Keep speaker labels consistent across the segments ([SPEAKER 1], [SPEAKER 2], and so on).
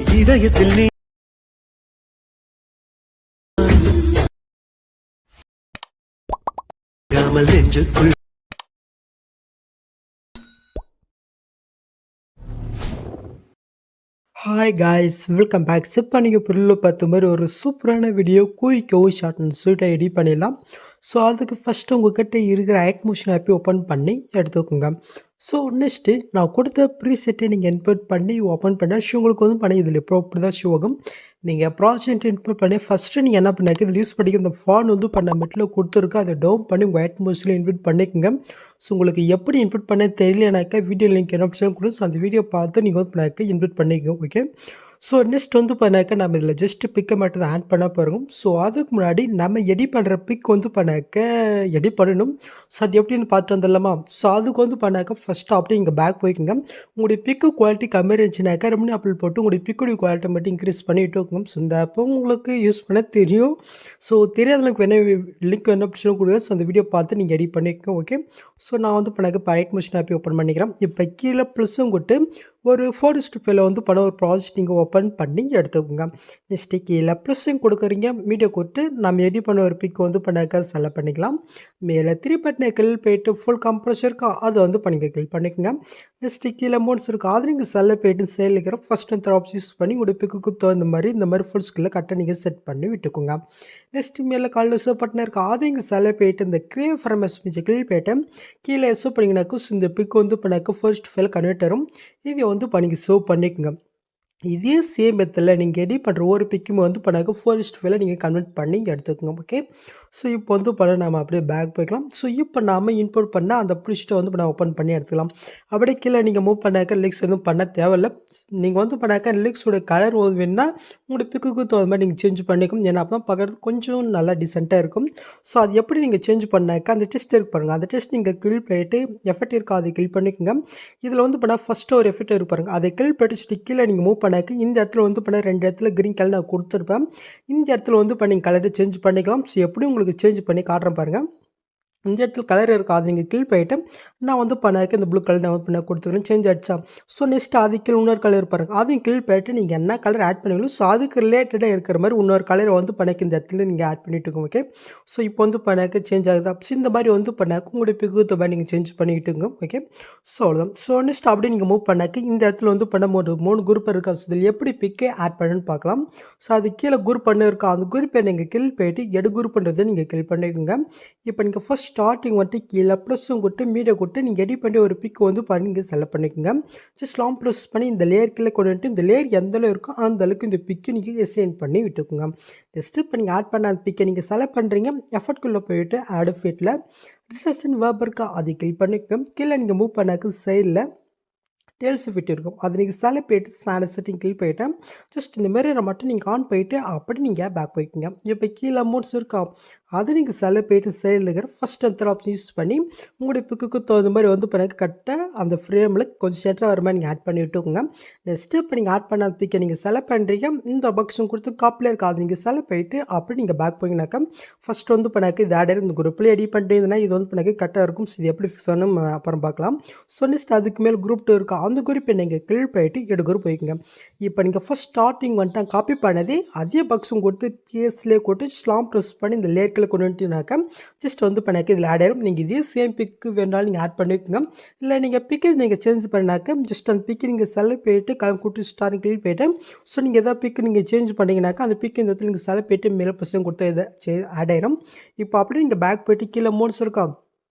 [SPEAKER 1] இதயத்தில் நீங்காமல் நெஞ்சுக்குள்
[SPEAKER 2] ஹாய் காய்ஸ் வெல்கம் பேக். இப்போ நீங்கள் பொருளில் பார்த்த மாதிரி ஒரு சூப்பரான வீடியோ குயிக்காகவும் ஷார்ட் அண்ட் ஸ்வீட்டாக எடிட் பண்ணிடலாம். ஸோ அதுக்கு ஃபஸ்ட்டு உங்கள்கிட்ட இருக்கிற ஆட்மோஷன் ஆப்பை ஓப்பன் பண்ணி எடுத்துக்கோங்க. ஸோ நெக்ஸ்ட்டு நான் கொடுத்த ப்ரீசெட்டை நீங்கள் இன்புட் பண்ணி ஓப்பன் பண்ணால் உங்களுக்கு வந்து பண்ணி இதில் இப்போ அப்படி தான் ஷோ ஆகும். நீங்கள் ப்ராஜெக்ட் இன்புட் பண்ணி ஃபஸ்ட்டு நீங்கள் என்ன பண்ணாக்க இதில் யூஸ் பண்ணிக்க இந்த ஃபான் வந்து பண்ண மெட்டில் கொடுத்துருக்கு, அதை டவுன் பண்ணி உங்கள் ஆட்மோஷனில் இன்புட் பண்ணிக்கோங்க. ஸோ உங்களுக்கு எப்படி இன்புட் பண்ண தெரியலனாக்கா வீடியோ லிங்க் என்ன ஆப்ஷன் கொடுத்து அந்த வீடியோ பார்த்து நீங்கள் வந்து பண்ணாக்க இன்புட் பண்ணிக்கோங்க. ஓகே, ஸோ நெக்ஸ்ட் வந்து பண்ணாக்க நம்ம இதில் ஜஸ்ட் பிக்கை மட்டும் தான் ஆட் பண்ண போகிறோம். ஸோ அதுக்கு முன்னாடி நம்ம எடிட் பண்ணுற பிக் வந்து பண்ணாக்க எடிட் பண்ணணும். ஸோ அது எப்படின்னு பார்த்துட்டு வந்துடலாமா? ஸோ அதுக்கு வந்து பண்ணாக்க ஃபஸ்ட்டு அப்படியே இங்கே பேக் போய்க்குங்க. உங்களுடைய பிக்கு குவாலிட்டி கம்மி இருந்துச்சுனாக்கா ரெமனி அப்ளை போட்டு உங்களுடைய பிக்குடைய குவாலிட்டி மட்டும் இன்க்ரீஸ் பண்ணிட்டு இருக்கணும். ஸோ இந்த ஆப்போ உங்களுக்கு யூஸ் பண்ண தெரியும். ஸோ தெரியாதவங்களுக்கு வேணால் லிங்க் என்ன ஆப்ஷனும் கொடுங்க. ஸோ அந்த வீடியோ பார்த்து நீங்கள் எடிட் பண்ணிக்கோங்க. ஓகே, ஸோ நான் வந்து பண்ணாக்க பைட் மோஷன் ஆப்பை ஓப்பன் பண்ணிக்கிறேன். இப்போ கீழே ப்ளஸ்ஸும் கொடுத்து ஒரு 4:5 வந்து பண்ண ஒரு ப்ராஜெக்ட் நீங்கள் ஓப்பன் பண்ணி எடுத்துக்கோங்க. நெக்ஸ்ட்டு கீழே ப்ளஸ்ஸும் கொடுக்குறீங்க. மீடியா கொடுத்து நம்ம எடிட் பண்ண ஒரு பிக் வந்து பண்ணாக்க செலக்ட் பண்ணிக்கலாம். மேலே 3 பட்டனை கிளிக் போயிட்டு ஃபுல் கம்ப்ரஸர் இருக்கா அதை வந்து கிளிக் பண்ணிக்கோங்க. நெக்ஸ்ட்டு கீழே மோட்ஸ் இருக்குது அது நீங்கள் செல்ல போயிட்டு சேல் இருக்கிற ஃபஸ்ட் அந்த ஆப்ஷன் யூஸ் பண்ணி உங்களுடைய பிக்கு தகுந்த மாதிரி இந்த மாதிரி ஃபுல் ஸ்கில்ல கரெக்டாக நீங்கள் செட் பண்ணி விட்டுக்கோங்க. நெக்ஸ்ட்டு மேலே காலில் ஷோ பட்டனை இருக்கா அது நீங்கள் செல்ல போயிட்டு இந்த கிரியேட் ஃப்ரம் எஸ்பிஜி கிளிக் போயிட்டு கீழே ஷோ பண்ணிங்கனாக்கா இந்த பிக் வந்து பண்ணாக்க ஃபர்ஸ்ட் ஃபைல் கன்வெர்ட் வரும். இதை வந்து பண்ணிக்க ஷோ பண்ணிக்கோங்க. இதே சேம் மெத்தடில் நீங்கள் எடிட் பண்ணுற ஒரு பிக்குமே வந்து பண்ணாக்க 4:5 நீங்கள் கன்வெர்ட் பண்ணி எடுத்துக்கோங்க. ஓகே, ஸோ இப்போ வந்து பண்ண நம்ம அப்படியே பேக் போய்க்கலாம். ஸோ இப்போ நாம் இன்புட் பண்ணால் அந்த ப்ரிஸ்ட்டை வந்து பண்ண ஓப்பன் பண்ணி எடுத்துக்கலாம். அப்படியே கீழே நீங்கள் மூவ் பண்ணாக்க லிக்ஸ் எதுவும் பண்ண தேவையில்லை. நீங்கள் வந்து பண்ணாக்க லிக்ஸோட கலர் வேணுன்னா உங்களுடைய பிக்குக்கு தகுந்த மாதிரி நீங்கள் சேஞ்ச் பண்ணிக்கும். ஏன்னா அப்போ தான் பார்க்குறது கொஞ்சம் நல்லா டிசென்ட்டாக இருக்கும். ஸோ அது எப்படி நீங்கள் சேஞ்ச் பண்ணாக்க அந்த டெஸ்ட் இருக்கு பாருங்கள், அந்த டெஸ்ட் நீங்கள் கிளிக் பண்ணிட்டு எஃபெக்ட் இருக்கா அதை கிளிக் பண்ணிக்கோங்க. இதில் வந்து பண்ணால் ஃபஸ்ட்டு ஒரு எஃபெக்ட் இருக்கு பாருங்கள், அதை கிளிக் பண்ணிட்டு கீழே நீங்கள் மூவ் பண்ணாக்க இந்த இடத்துல வந்து பண்ண 2 இடத்துல க்ரீன் கலர் நான் கொடுத்துருப்பேன். இந்த இடத்துல வந்து பண்ணி கலரை சேஞ்ச் பண்ணிக்கலாம். ஸோ எப்படி உங்களுக்கு சேஞ்ச் பண்ணி காட்டுறேன் பாருங்கள். இந்த இடத்துல கலர் இருக்கா அது நீங்கள் கிளிக் பண்ணிவிட்டு நான் வந்து பண்ணாக்க இந்த ப்ளூ கலர் நான் பண்ண கொடுத்துக்கிறேன், சேஞ்ச் ஆகிடுச்சா? ஸோ நெக்ஸ்ட் அதுக்கு இன்னொரு கலர் பாருங்க, அதையும் கிளிக் பண்ணிவிட்டு நீங்கள் என்ன கலர் ஆட் பண்ணுவீங்களோ ஸோ அதுக்கு ரிலேட்டடாக இருக்கிற மாதிரி இன்னொரு கலரை வந்து பண்ணாக்க இந்த இடத்துல நீங்கள் ஆட் பண்ணிட்டு இருக்கோங்க. ஓகே, ஸோ இப்போ வந்து பண்ணாக்க சேஞ்ச் ஆகுதா? ஸோ இந்த மாதிரி வந்து பண்ணாக்க உங்களுடைய பிகுத்த மாதிரி நீங்கள் சேஞ்ச் பண்ணிக்கிட்டுங்க. ஓகே, ஸோ அவ்வளோதான். ஸோ நெக்ஸ்ட் அப்படியே நீங்கள் மூவ் பண்ணாக்க இந்த இடத்துல வந்து பண்ண ஒரு 3 குரூப் இருக்கா. ஸோ இதில் எப்படி பிக்கே ஆட் பண்ணுன்னு பார்க்கலாம். ஸோ அது கீழே குரூப் பண்ண இருக்கா, அந்த குரூப்பை நீங்கள் கிளிக் பண்ணிட்டு எடு குரூப் பண்ணுறதை நீங்கள் கிளிக் பண்ணிக்கோங்க. இப்போ நீங்கள் ஃபஸ்ட் ஸ்டார்டிங் வந்துட்டு கீழே ப்ளஸ்ஸும் கொடுத்து மீடியா கொடுத்து நீங்கள் எடிட் பண்ணி ஒரு பிக் வந்து பண்ணி இங்கே செலக்ட் பண்ணிக்கோங்க. ஜஸ்ட் லாங் ப்ரெஸ் பண்ணி இந்த லேயர் கீழே கொண்டு வந்துட்டு இந்த லேயர் எந்த அளவு இருக்கோ அந்த அளவுக்கு இந்த பிக்கை நீங்கள் எசைன் பண்ணி விட்டுக்கோங்க. நெக்ஸ்ட்டு இப்போ நீங்கள் ஆட் பண்ண அந்த பிக்கை நீங்கள் செலக்ட் பண்ணுறீங்க. எஃபர்ட்குள்ளே போயிட்டு ஆட் ஃபிட்டில் ரிசர்ஷன் வேர்ப் இருக்கா அதை கிளிக் பண்ணிக்கோங்க. கீழே நீங்கள் மூவ் பண்ணாக்க சைடில் டேல்ஸ் ஃபிட் இருக்கும், அது நீங்கள் செலக்ட் போயிட்டு ஸ்டாண்டர்ட் செட்டிங் கிளிக் போயிட்டு ஜஸ்ட் இந்த மிரரை மட்டும் நீங்கள் ஆன் போயிட்டு அப்படி நீங்கள் பேக் போய்க்குங்க. இப்போ கீழே அமௌண்ட்ஸ் இருக்கா அதை நீங்கள் செலக்ட் போயிட்டு சைடில் இருக்கிற ஃபஸ்ட் அந்த ஆப்ஷன் யூஸ் பண்ணி உங்களுடைய பிக்குக்கு தகுந்த மாதிரி வந்து பண்ண கரெக்டாக அந்த ஃப்ரேமில் கொஞ்சம் சென்டராக வர மாதிரி நீங்கள் ஆட் பண்ணி விட்டுக்கோங்க. நெக்ஸ்ட்டு இப்போ நீங்கள் ஆட் பண்ண பிக்கை நீங்கள் செலக்ட் பண்ணுறீங்க. இந்த பாக்ஸும் கொடுத்து காப்பில் இருக்கா அதை நீங்கள் செலக்ட் போயிட்டு அப்படி நீங்கள் பேக் போய்ங்கனாக்கா ஃபஸ்ட் வந்து பண்ணாக்க இது ஆட் இந்த குரூப்பில் எடிட் பண்ணிட்டீங்கன்னா இது வந்து பண்ணாக்க கரெக்டாக இருக்கும். ஸோ இது எப்படி ஃபிக்ஸ் பண்ணணும் அப்புறம் பார்க்கலாம். ஸோ நெக்ஸ்ட் அதுக்கு மேலே குரூப் 2 இருக்கா அந்த குரூப்பை நீங்கள் கிளிக் பண்ணிட்டு எடு குரூப் போய்க்குங்க. இப்போ நீங்கள் ஃபஸ்ட் ஸ்டார்டிங் வந்துட்டு காப்பி பண்ணதே அதே பாக்ஸும் கொடுத்து பிஎஸ்லேயே கொடுத்து ஸ்லாம் ப்ரெஸ் பண்ணி இந்த லேயர்க்கில் கொண்டு வந்துட்டுனாக்கா ஜஸ்ட் வந்து பண்ணாக்க இதில் ஆட் ஆயிடும். நீங்கள் இதே சேம் பிக்கு வேணாலும் நீங்கள் ஆட் பண்ணிக்கோங்க. இல்லை நீங்கள் பிக்கை நீங்கள் சேஞ்ச் பண்ணாக்க ஜஸ்ட் அந்த பிக்கை நீங்கள் செலக்ட் போயிட்டு கலர் கூட்டு ஸ்டார் கிளிக் போயிட்டு ஸோ நீங்கள் எதாவது பிக்கு நீங்கள் சேஞ்ச் பண்ணிங்கனாக்கா அந்த பிக்கு இந்த இடத்துல நீங்கள் செலக்ட் போயிட்டு மேலே ப்ரெஸ்ஸும் கொடுத்து இதை ஆட் ஆயிடும். இப்போ அப்படியே நீங்கள் பேக் போயிட்டு கீழே மோட்ஸ் இருக்கா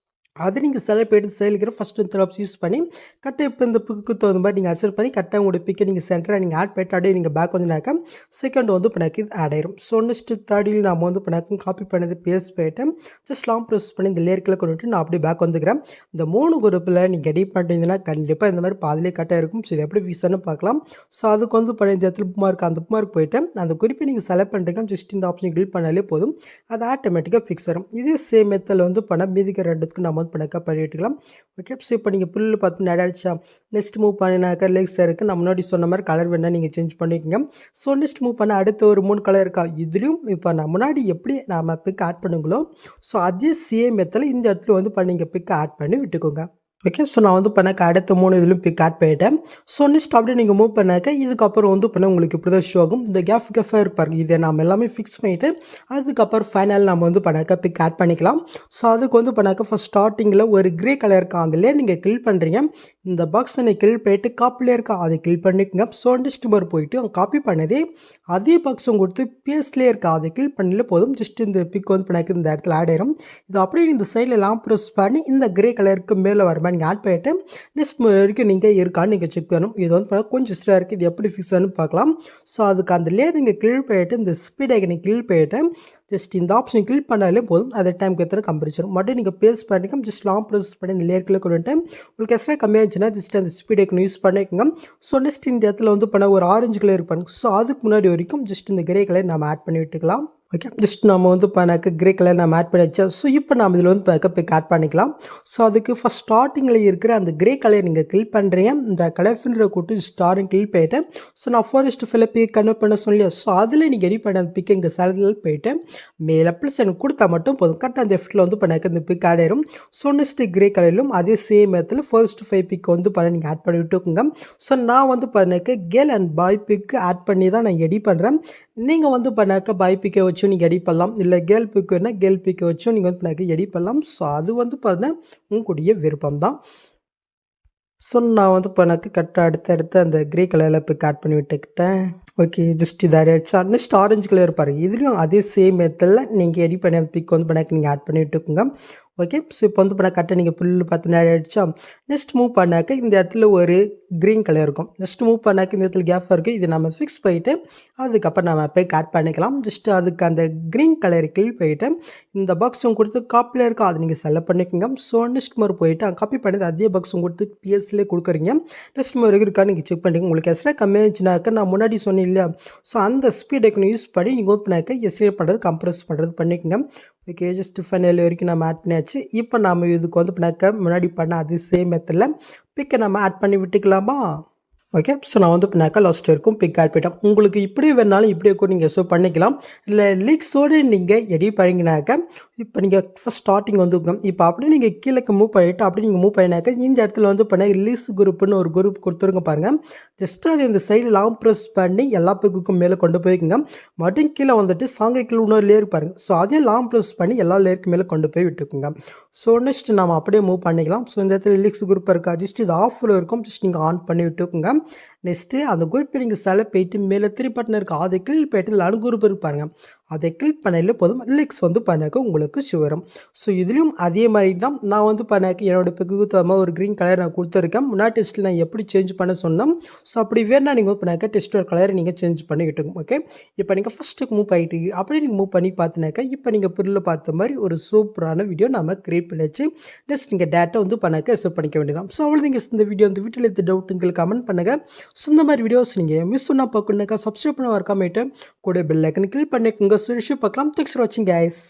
[SPEAKER 2] அது நீங்கள் செலக்ட் போய்ட்டு செயலிக்கிற ஃபஸ்ட்டு இந்த ஆப்ஷன் யூஸ் பண்ணி கரெக்டாக இப்போ இந்த பிக்கு தகுந்த மாதிரி நீங்கள் அசர் பண்ணி கரெக்டாக உங்களோட பிக்கை நீங்கள் சென்டராக நீங்கள் ஆட் பண்ணிட்டு அப்படியே நீங்கள் பேக் வந்துனாக்கா செகண்ட் வந்து பண்ணாக்கி இது ஆட் ஆயிரும். ஸோ நெக்ஸ்ட்டு தேர்டில் நாம் வந்து பண்ணாக்கும் காப்பி பண்ணது பேஸ்ட் போயிட்டு ஜஸ்ட் லாங் ப்ரெஸ் பண்ணி இந்த லேயர்க்கில் கொண்டு வந்துட்டு நான் அப்படியே பேக் வந்துக்கிறேன். இந்த 3 குரூப்பில் நீங்கள் எடிட் பண்ணிட்டீங்கன்னா கண்டிப்பாக இந்த மாதிரி பாதிலே கரெக்டாக இருக்கும். ஸோ இது எப்படி ஃபீஸ்ன்னு பார்க்கலாம். ஸோ அதுக்கு வந்து பண்ண இந்த இடத்துல புக் மார்க் அந்த புக் மார்க் போயிட்டு அந்த குறிப்பை நீங்கள் செலக்ட் பண்ணுறீங்க. ஜஸ்ட் இந்த ஆப்ஷன் கிளிக் பண்ணாலே போதும், அது ஆட்டோமேட்டிக்காக ஃபிக்ஸ் வரும். இதே சேம் மெத்தடில் வந்து பண்ண மீதிக்கு ரெண்டுத்துக்கு நம்ம வந்து பண்ணாக்க பண்ணிட்டுக்கலாம். ஓகே, ஸோ இப்போ நீங்கள் புல் பார்த்து நடாச்சா நெக்ஸ்ட் மூவ் பண்ணினாக்கா லெக்ஸ் இருக்குது. நான் முன்னாடி சொன்ன மாதிரி கலர் வேணால் நீங்கள் சேஞ்ச் பண்ணிக்கோங்க. ஸோ நெக்ஸ்ட் மூவ் பண்ண அடுத்த ஒரு 3 கலர் இருக்கா இதுலேயும் இப்போ நான் முன்னாடி எப்படி நம்ம பிக் ஆட் பண்ணுங்களோ ஸோ அதே சேம் மெத்தடில் இந்த இடத்துல வந்து பண்ணிங்க பிக் ஆட் பண்ணி விட்டுக்கோங்க. ஓகே. ஸோ நான் வந்து பண்ணாக்க அடுத்த 3 இதுலயும் பிக் ஆட் பண்ணிட்டேன். ஸோ நெக்ஸ்ட் அப்படியே நீங்க மூவ் பண்ணாக்க இதுக்கப்புறம் வந்து பண்ணா உங்களுக்கு இப்படி தான் ஷோ ஆகும். இந்த கேஃபா இருக்கு பாருங்க. இதை நாம எல்லாமே ஃபிக்ஸ் பண்ணிட்டு அதுக்கப்புறம் ஃபைனல் நம்ம வந்து பண்ணாக்க பிக் ஆட் பண்ணிக்கலாம். ஸோ அதுக்கு வந்து பண்ணாக்க ஃபர்ஸ்ட் ஸ்டார்ட்டிங்கில் ஒரு கிரே கலர் இருக்கா அதிலே நீங்கள் கில் பண்ணுறீங்க. இந்த பாக்ஸை நீங்கள் கில் பண்ணிட்டு காப்பிலே இருக்கா அதை கில் பண்ணிக்கோங்க. ஸோ நெக்ஸ்ட் மாதிரி போயிட்டு அவங்க காப்பி பண்ணதே அதே பாக்ஸும் கொடுத்து பேஸ்லேயே இருக்கா அதை கில் பண்ணல போதும். ஜஸ்ட் இந்த பிக் வந்து பண்ணாக்க இந்த இடத்துல ஆட் ஆயிரும். இது அப்படியே இந்த சைடில் எல்லாம் ப்ரெஸ் பண்ணி இந்த கிரே கலருக்கு மேலே வர மாதிரி நீங்கள் ஆட் பண்ணிட்டு நெக்ஸ்ட் வரைக்கும் நீங்கள் இருக்கான்னு நீங்கள் செக் பண்ணணும். இது வந்து பார்த்தா கொஞ்சம் இஷ்டாக இருக்குது. இது எப்படி ஃபிக்ஸ் ஆகுன்னு பார்க்கலாம். ஸோ அதுக்கு அந்த லேயர் நீங்கள் கில் பண்ணிட்டு இந்த ஸ்பீட் ஐக்கனை கில் பண்ணிட்டு ஜஸ்ட் இந்த ஆப்ஷன் கில் பண்ணாலே போதும். அதே டைமுக்கு எத்தனை கம்பரிச்சிடும் மட்டும் நீங்கள் பேஸ் பண்ணிக்கோங்க. ஜஸ்ட் லாங் ப்ரெஸ் பண்ணி இந்த லேயர்க்குள்ளே கொண்டு வந்துட்டு உங்களுக்கு எக்ஸ்ட்ரா கம்மியாச்சுன்னா ஜஸ்ட் அந்த ஸ்பீட் ஐக்கனை யூஸ் பண்ணிக்கோங்க. ஸோ நெக்ஸ்ட் இந்த இடத்துல வந்து பண்ண ஒரு ஆரஞ்சு கலர் இருப்பாங்க. ஸோ அதுக்கு முன்னாடி வரைக்கும் ஜஸ்ட் இந்த கிரே கலர் நம்ம ஆட் பண்ணி விட்டுக்கலாம். ஓகே. ஜஸ்ட் நம்ம வந்து பண்ணாக்க கிரே கலர் நம்ம ஆட் பண்ணியாச்சா. ஸோ இப்போ நம்ம இதில் வந்து பிக் ஆட் பண்ணிக்கலாம். ஸோ அதுக்கு ஃபஸ்ட் ஸ்டார்டிங்கில் இருக்கிற அந்த கிரே கலர் நீங்கள் கில் பண்ணுறீங்க. இந்த கலர் ஃபில்டரை கூட்டு ஸ்டாரிங் கில் போயிட்டேன். ஸோ நான் ஃபாரஸ்ட் ஃபில்லை பிக் கன்வெர்ட் பண்ண சொல்லியா. ஸோ அதில் நீங்கள் எடி பண்ண அந்த பிக் இங்கே சேலரில் போயிட்டு மேலே ப்ளஸ் எனக்கு கொடுத்தா மட்டும் போதும். கரெக்டாக அந்த எஃப்ட்டில் வந்து பண்ணாக்க இந்த பிக் ஆட் ஆயிரும். ஸோ நெக்ஸ்ட் கிரே கலரிலும் அதே சேம் இடத்துல ஃபர்ஸ்ட் 5 பிக் வந்து பண்ண நீங்கள் ஆட் பண்ணி விட்டுக்கோங்க. ஸோ நான் வந்து பண்ணாக்க girl and boy pic add பண்ணி தான் நான் எடி பண்ணுறேன். நீங்கள் வந்து பண்ணாக்க பாய் பிக்கை வச்சு நீங்கள் எடி பண்ணலாம். இல்லை கேர்ள் பிக் வேணா கேர்ள் பிக்கை வச்சும் நீங்கள் வந்து பண்ணாக்க எடி பண்ணலாம். ஸோ அது வந்து பார்த்தீங்கன்னா உங்களுடைய விருப்பம் தான். ஸோ நான் வந்து பண்ணாக்க கரெக்டாக அடுத்து அந்த கிரே கலரில் பிக் ஆட் பண்ணி விட்டுக்கிட்டேன். ஓகே. ஜஸ்ட் இது ஆயிடுச்சா. நெக்ஸ்ட் ஆரஞ்சு கலர் பாருங்கள். இதுலேயும் அதே சேம் மெத்தடில் நீங்கள் எடி பண்ணி அந்த பிக் வந்து பண்ணாக்க நீங்கள் ஆட் பண்ணி விட்டுக்கோங்க. ஓகே. ஸோ இப்போ வந்து பண்ண கரெக்டாக நீங்கள் புல் பார்த்து ஆயிடுச்சா. நெக்ஸ்ட் மூவ் பண்ணாக்க இந்த இடத்துல ஒரு க்ரீன் கலர் இருக்கும். நெக்ஸ்ட் மூவ் பண்ணாக்க இந்த இடத்துல கேஃபாக இருக்குது. இது நம்ம ஃபிக்ஸ் பண்ணிவிட்டு அதுக்கப்புறம் நம்ம பிக் ஆட் பண்ணிக்கலாம். ஜஸ்ட் அதுக்கு அந்த க்ரீன் கலர் கில் போயிட்டு இந்த பாக்ஸும் கொடுத்து காப்பியில் இருக்கா அதை நீங்கள் செலக்ட் பண்ணிக்கோங்க. ஸோ நெக்ஸ்ட் மாதிரி போயிட்டு காப்பி பண்ணது அதே பாக்ஸும் கொடுத்து பிஎஸ்லேயே கொடுக்குறீங்க. நெக்ஸ்ட் மாதிரி இருக்கா நீங்கள் செக் பண்ணிக்கோங்க. உங்களுக்கு எஸ்ட்ரா கம்மியாச்சுனாக்க நான் முன்னாடி சொன்னேன் இல்லையா. ஸோ அந்த ஸ்பீட் ஐக்கனை யூஸ் பண்ணி நீங்கள் ஓப்பனாக்க எஸ்ட்ரா பண்ணுறது கம்ப்ரஸ் பண்ணுறது பண்ணிக்கோங்க. ஓகே. ஜஸ்ட் ஃபைனல் வரைக்கும் நம்ம ஆட் பண்ணியாச்சு. இப்போ நம்ம இதுக்கு வந்து பண்ணாக்க முன்னாடி பண்ண அதே சேம் மெத்தடில் பிக்கை நம்ம ஆட் பண்ணி விட்டுக்கலாமா. ஓகே. ஸோ நான் வந்து பண்ணாக்க லாஸ்ட் வரைக்கும் பிக் ஆட் பண்ணிட்டேன். உங்களுக்கு இப்படி வேணாலும் இப்படியே கூட நீங்கள் ஸோ பண்ணிக்கலாம். இல்லை லீக்ஸோடு நீங்கள் எடி பண்ணிங்கனாக்க இப்போ நீங்கள் ஃபஸ்ட் ஸ்டார்டிங் வந்து இப்போ அப்படியே நீங்கள் கீழே மூவ் பண்ணிவிட்டு அப்படி நீங்கள் மூவ் பண்ணினாக்க இந்த இடத்துல வந்து பண்ண ரிலீஸ் குரூப்னு ஒரு குரூப் கொடுத்துருங்க பாருங்கள். ஜஸ்ட்டு அது இந்த சைடு லாங் ப்ரெஸ் பண்ணி எல்லா பிக்குக்கும் மேலே கொண்டு போய்க்குங்க. மறுபடியும் கீழே வந்துட்டு சாங்கை கீழே இன்னொரு லேயர் பாருங்கள். ஸோ அதையும் லாங் ப்ரெஸ் பண்ணி எல்லா லேயருக்கு மேலே கொண்டு போய் விட்டுக்குங்க. ஸோ நெக்ஸ்ட் நம்ம அப்படியே மூவ் பண்ணிக்கலாம். ஸோ இந்த இடத்துல ரிலீக்ஸ் குரூப் இருக்கா. ஜஸ்ட் இது ஆஃபில் இருக்கும். ஜஸ்ட் நீங்கள் ஆன் பண்ணி விட்டுக்குங்க. நெக்ஸ்ட்டு அந்த குரூப்பை நீங்கள் செலக்ட் போயிட்டு மேலே 3 பட்டன் இருக்குது அதை கிளிக் போயிட்டு இதில் குரூப் இருப்பாருங்க. அதை கிளிக் பண்ணல போதும் லிக்ஸ் வந்து பண்ணாக்க உங்களுக்கு ஷோ வரும். ஸோ இதுலேயும் அதே மாதிரி தான் நான் வந்து பண்ணாக்க என்னோடய பிக்கு தகுந்த ஒரு க்ரீன் கலர் நான் கொடுத்துருக்கேன். முன்னாடி டெஸ்ட்டில் நான் எப்படி சேஞ்ச் பண்ண சொன்னேன். ஸோ அப்படி வேணா நீங்கள் வந்து பண்ணாக்க டெஸ்ட்டோட கலரை நீங்கள் சேஞ்ச் பண்ணிக்கிட்டுங்க. ஓகே. இப்போ நீங்கள் ஃபஸ்ட்டுக்கு மூவ் ஆகிட்டு அப்படியே நீங்கள் மூவ் பண்ணி பார்த்தினாக்கா இப்போ நீங்கள் பொருளில் பார்த்த மாதிரி ஒரு சூப்பரான வீடியோ நம்ம க்ரியேட் பண்ணிச்சு. நெக்ஸ்ட் நீங்கள் டேட்டா வந்து பண்ணாக்க அக்செப்ட் பண்ணிக்க வேண்டியதான். ஸோ அவ்வளோ நீங்கள் இந்த வீடியோ இந்த வீட்டில் எந்த டவுட் உங்களுக்கு கமெண்ட் பண்ணுங்கள். ஸோ இந்த மாதிரி வீடியோஸ் நீங்கள் மிஸ் பண்ணால் பார்க்கணுனாக்கா சப்ஸ்கிரைப் பண்ண வரக்காமேட்டு கூட பெல் ஐக்கன் கிளிக் பண்ணிக்கோங்க. ஸோ விஷயம் பார்க்கலாம். தேங்க்ஸ் ஃபார் வாட்சிங் கைஸ்.